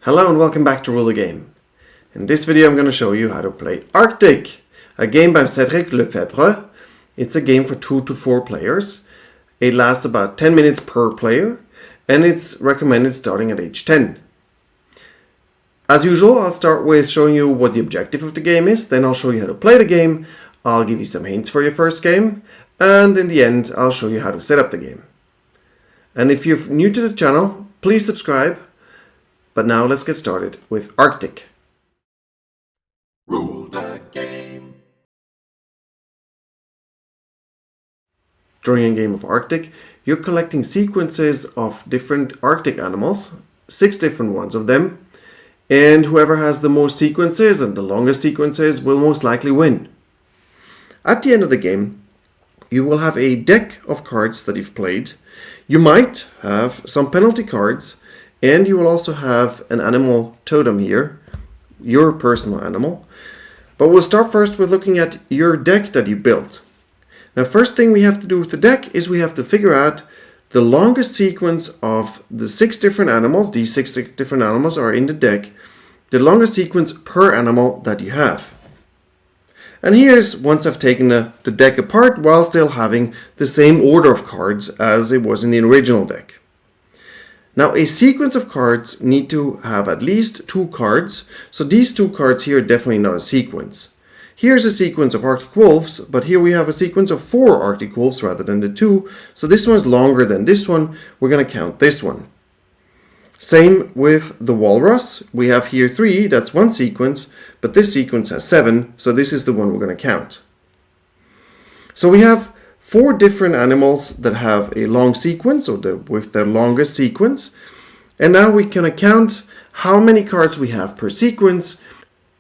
Hello and welcome back to Rule the Game. In this video I'm going to show you how to play Arctic, a game by Cédric Lefebvre. It's a game for 2 to 4 players. It lasts about 10 minutes per player and it's recommended starting at age 10. As usual, I'll start with showing you what the objective of the game is, then I'll show you how to play the game, I'll give you some hints for your first game, and in the end I'll show you how to set up the game. And if you're new to the channel, please subscribe. But now let's get started with Arctic. Rule the game. During a game of Arctic, you're collecting sequences of different Arctic animals, 6 different ones of them, and whoever has the most sequences and the longest sequences will most likely win. At the end of the game, you will have a deck of cards that you've played. You might have some penalty cards, and you will also have an animal totem here, your personal animal. But we'll start first with looking at your deck that you built. Now, first thing we have to do with the deck is we have to figure out the longest sequence of the 6 different animals. These 6 different animals are in the deck. The longest sequence per animal that you have. And here's once I've taken the deck apart while still having the same order of cards as it was in the original deck. Now, a sequence of cards need to have at least 2 cards, so these 2 cards here are definitely not a sequence. Here's a sequence of Arctic Wolves, but here we have a sequence of 4 Arctic Wolves rather than the 2, so this one's longer than this one, we're going to count this one. Same with the Walrus, we have here 3, that's one sequence, but this sequence has 7, so this is the one we're going to count. So we have 4 different animals that have a long sequence, or with their longest sequence. And now we can count how many cards we have per sequence.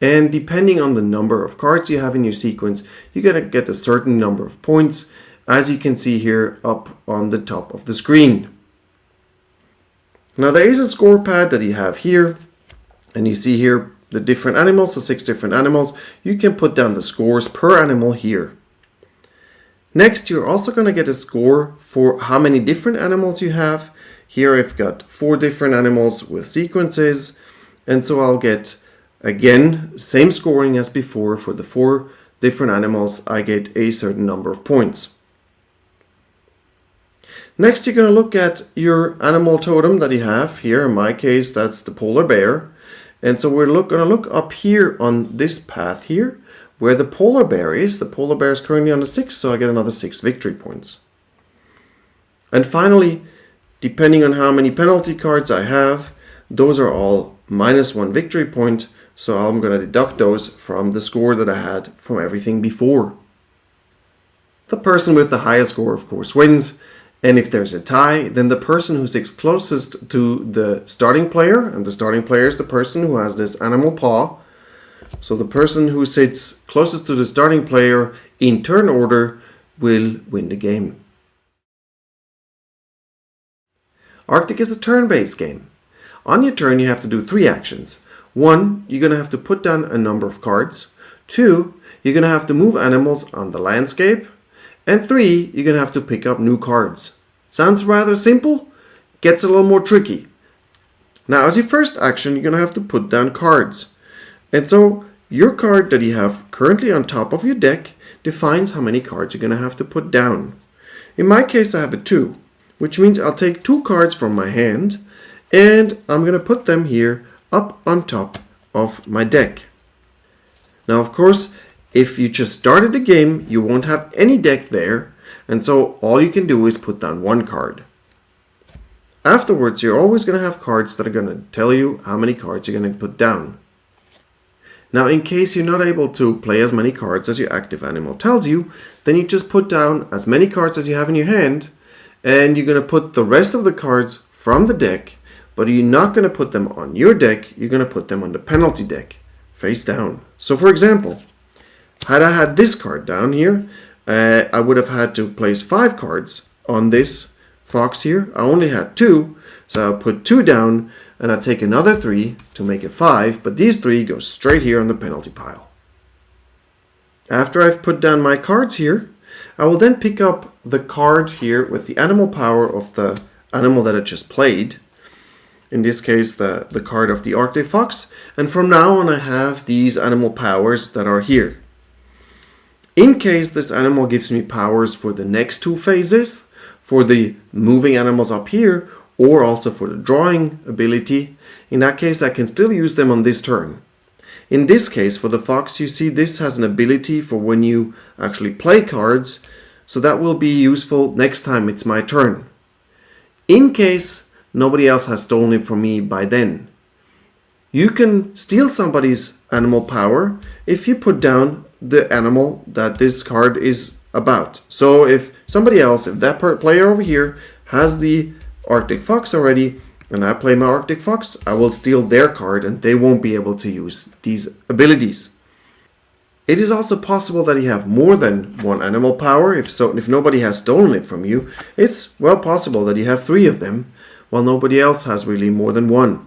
And depending on the number of cards you have in your sequence, you're going to get a certain number of points, as you can see here up on the top of the screen. Now there is a score pad that you have here. And you see here the different animals, the 6 different animals. You can put down the scores per animal here. Next, you're also going to get a score for how many different animals you have. Here I've got 4 different animals with sequences, and so I'll get, again, same scoring as before. For the 4 different animals, I get a certain number of points. Next, you're going to look at your animal totem that you have. Here, in my case, that's the polar bear. And so we're going to look up here on this path here, where the polar bear is. The polar bear is currently on the 6, so I get another 6 victory points. And finally, depending on how many penalty cards I have, those are all -1 victory point, so I'm going to deduct those from the score that I had from everything before. The person with the highest score, of course, wins, and if there's a tie, then the person who sits closest to the starting player, and the starting player is the person who has this animal paw. So the person who sits closest to the starting player in turn order will win the game. Arctic is a turn-based game. On your turn you have to do 3 actions. 1, you're going to have to put down a number of cards. 2, you're going to have to move animals on the landscape. And 3, you're going to have to pick up new cards. Sounds rather simple? Gets a little more tricky. Now, as your first action, you're going to have to put down cards. And so your card that you have currently on top of your deck defines how many cards you're going to have to put down. In my case, I have a 2, which means I'll take 2 cards from my hand and I'm going to put them here up on top of my deck. Now, of course, if you just started the game, you won't have any deck there, and so all you can do is put down 1 card. Afterwards, you're always going to have cards that are going to tell you how many cards you're going to put down. Now, in case you're not able to play as many cards as your active animal tells you, then you just put down as many cards as you have in your hand, and you're going to put the rest of the cards from the deck, but you're not going to put them on your deck, you're going to put them on the penalty deck, face down. So for example, had I had this card down here, I would have had to place 5 cards on this fox here. I only had 2, so I'll put 2 down, and I'll take another 3 to make it 5, but these 3 go straight here on the penalty pile. After I've put down my cards here, I will then pick up the card here with the animal power of the animal that I just played, in this case the card of the Arctic Fox, and from now on I have these animal powers that are here. In case this animal gives me powers for the next two phases, for the moving animals up here, or also for the drawing ability, in that case I can still use them on this turn. In this case, for the fox, you see this has an ability for when you actually play cards, so that will be useful next time it's my turn. In case nobody else has stolen it from me by then. You can steal somebody's animal power if you put down the animal that this card is about. So if somebody else, if that player over here has the Arctic Fox already, and I play my Arctic Fox, I will steal their card and they won't be able to use these abilities. It is also possible that you have more than one animal power. If nobody has stolen it from you, it's well possible that you have 3 of them, while nobody else has really more than one.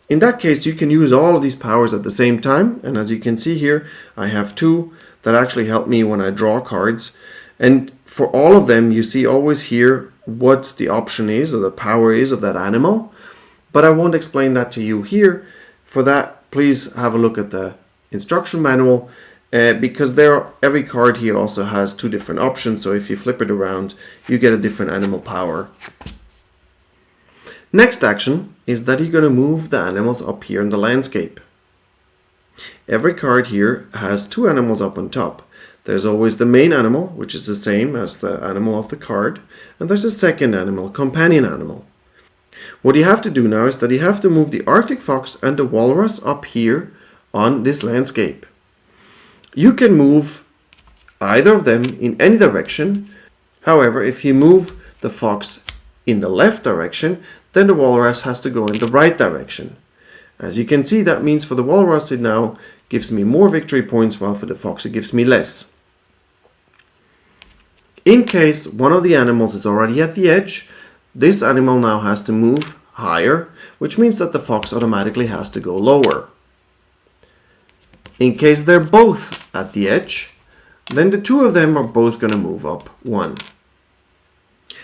In that case, you can use all of these powers at the same time, and as you can see here, I have 2 that actually help me when I draw cards. And for all of them, you see always here what the option is or the power is of that animal, but I won't explain that to you here. For that, please have a look at the instruction manual, because every card here also has 2 different options, so if you flip it around, you get a different animal power. Next action is that you're going to move the animals up here in the landscape. Every card here has 2 animals up on top. There's always the main animal, which is the same as the animal of the card, and there's a second animal, companion animal. What you have to do now is that you have to move the Arctic Fox and the Walrus up here on this landscape. You can move either of them in any direction. However, if you move the fox in the left direction, then the Walrus has to go in the right direction. As you can see, that means for the Walrus it now gives me more victory points, while for the fox it gives me less. In case one of the animals is already at the edge, this animal now has to move higher, which means that the fox automatically has to go lower. In case they're both at the edge, then the 2 of them are both going to move up 1.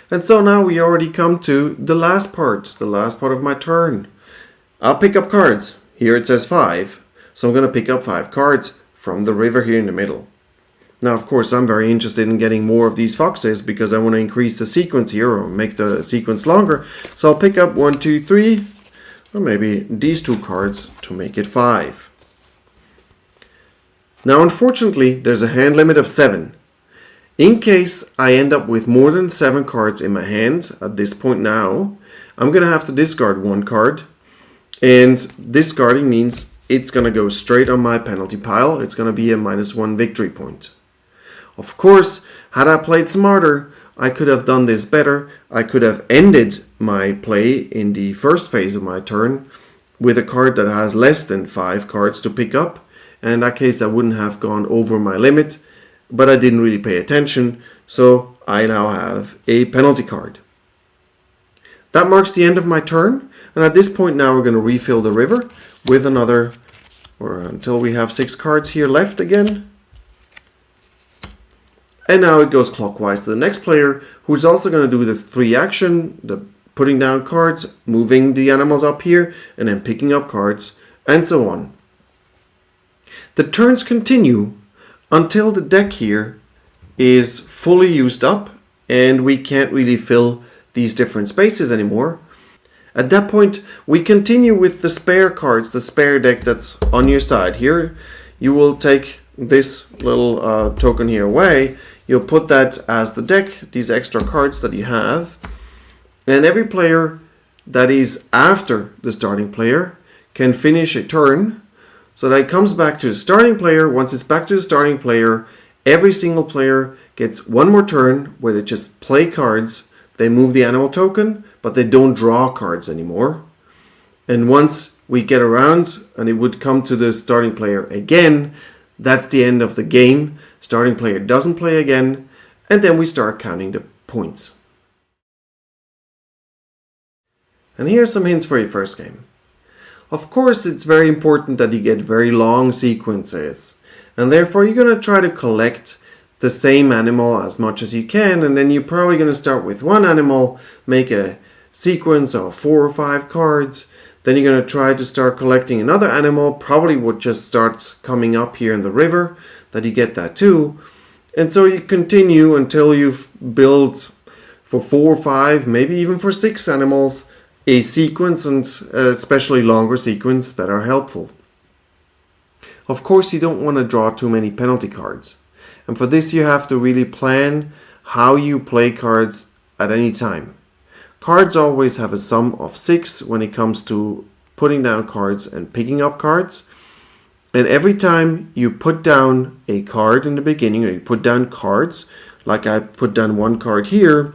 And so now we already come to the last part of my turn. I'll pick up cards. Here it says 5, so I'm going to pick up 5 cards from the river here in the middle. Now, of course, I'm very interested in getting more of these foxes because I want to increase the sequence here or make the sequence longer. So I'll pick up 1, 2, 3, or maybe these 2 cards to make it 5. Now, unfortunately, there's a hand limit of 7. In case I end up with more than 7 cards in my hand at this point now, I'm going to have to discard 1 card. And discarding means it's going to go straight on my penalty pile. It's going to be a -1 victory point. Of course, had I played smarter, I could have done this better. I could have ended my play in the first phase of my turn with a card that has less than 5 cards to pick up. And in that case, I wouldn't have gone over my limit, but I didn't really pay attention, so I now have a penalty card. That marks the end of my turn, and at this point now we're going to refill the river with another, or until we have 6 cards here left again. And now it goes clockwise to the next player, who's also going to do this 3 action, the putting down cards, moving the animals up here, and then picking up cards, and so on. The turns continue until the deck here is fully used up and we can't really fill these different spaces anymore. At that point, we continue with the spare cards, the spare deck that's on your side. Here, you will take this little token here away. You'll put that as the deck, these extra cards that you have. And every player that is after the starting player can finish a turn. So that it comes back to the starting player. Once it's back to the starting player, every single player gets 1 more turn where they just play cards. They move the animal token, but they don't draw cards anymore. And once we get around and it would come to the starting player again, that's the end of the game. Starting player doesn't play again, and then we start counting the points. And here are some hints for your first game. Of course, it's very important that you get very long sequences, and therefore you're going to try to collect the same animal as much as you can, and then you're probably going to start with 1 animal, make a sequence of 4 or 5 cards. Then you're going to try to start collecting another animal, probably would just start coming up here in the river, that you get that too. And so you continue until you've built for 4 or 5, maybe even for 6 animals, a sequence, and especially longer sequence that are helpful. Of course, you don't want to draw too many penalty cards. And for this you have to really plan how you play cards at any time. Cards always have a sum of 6 when it comes to putting down cards and picking up cards. And every time you put down a card in the beginning, or you put down cards, like I put down 1 card here,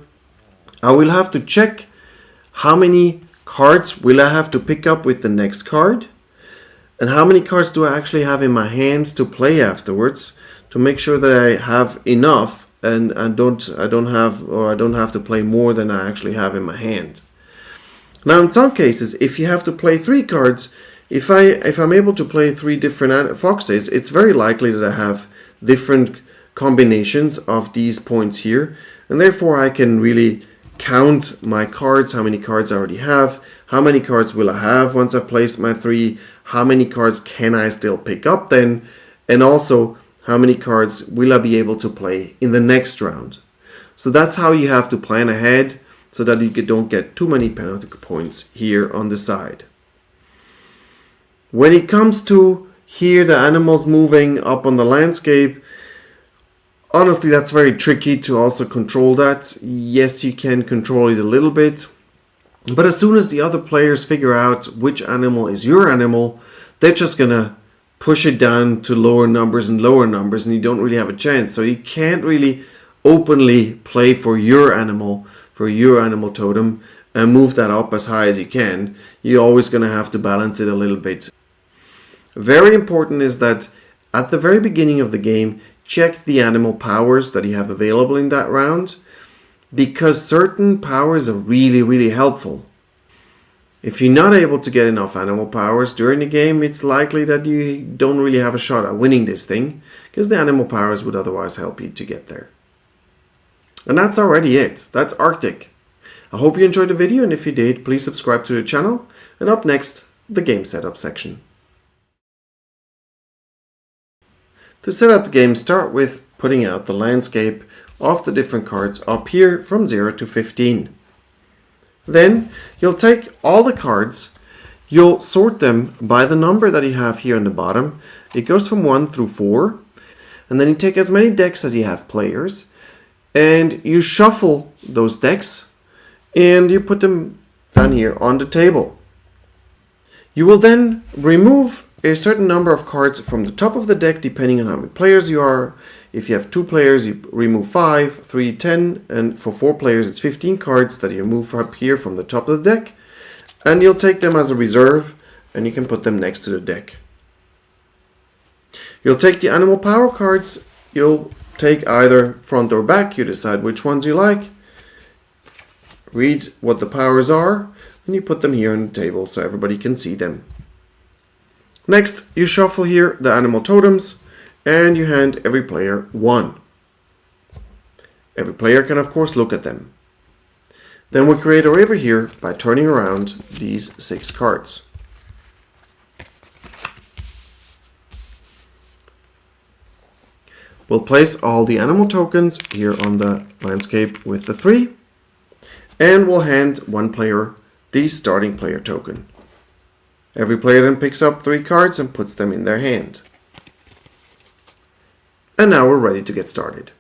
I will have to check how many cards will I have to pick up with the next card, and how many cards do I actually have in my hands to play afterwards, to make sure that I have enough and I don't have to play more than I actually have in my hand. Now in some cases, if you have to play 3 cards, if I'm able to play 3 different foxes, it's very likely that I have different combinations of these points here, and therefore I can really count my cards, how many cards I already have, how many cards will I have once I've placed my 3, how many cards can I still pick up then, and also how many cards will I be able to play in the next round. So that's how you have to plan ahead, so that you don't get too many penalty points here on the side. When it comes to here the animals moving up on the landscape, honestly, that's very tricky to also control that. Yes, you can control it a little bit, but as soon as the other players figure out which animal is your animal, they're just gonna push it down to lower numbers, and you don't really have a chance. So you can't really openly play for your animal totem, and move that up as high as you can. You're always gonna have to balance it a little bit. Very important is that at the very beginning of the game, check the animal powers that you have available in that round, because certain powers are really, really helpful. If you're not able to get enough animal powers during the game, it's likely that you don't really have a shot at winning this thing, because the animal powers would otherwise help you to get there. And that's already it. That's Arctic. I hope you enjoyed the video, and if you did, please subscribe to the channel. And up next, the game setup section. To set up the game, start with putting out the landscape of the different cards up here from 0 to 15. Then you'll take all the cards, you'll sort them by the number that you have here on the bottom. It goes from 1 through 4, and then you take as many decks as you have players, and you shuffle those decks and you put them down here on the table. You will then remove a certain number of cards from the top of the deck depending on how many players you are. If you have 2 players, you remove 5, 3, 10, and for 4 players it's 15 cards that you remove up here from the top of the deck, and you'll take them as a reserve and you can put them next to the deck. You'll take the animal power cards, you'll take either front or back, you decide which ones you like, read what the powers are, and you put them here on the table so everybody can see them. Next, you shuffle here the animal totems, and you hand every player 1. Every player can of course look at them. Then we create a river here by turning around these 6 cards. We'll place all the animal tokens here on the landscape with the 3, and we'll hand one player the starting player token. Every player then picks up 3 cards and puts them in their hand. And now we're ready to get started.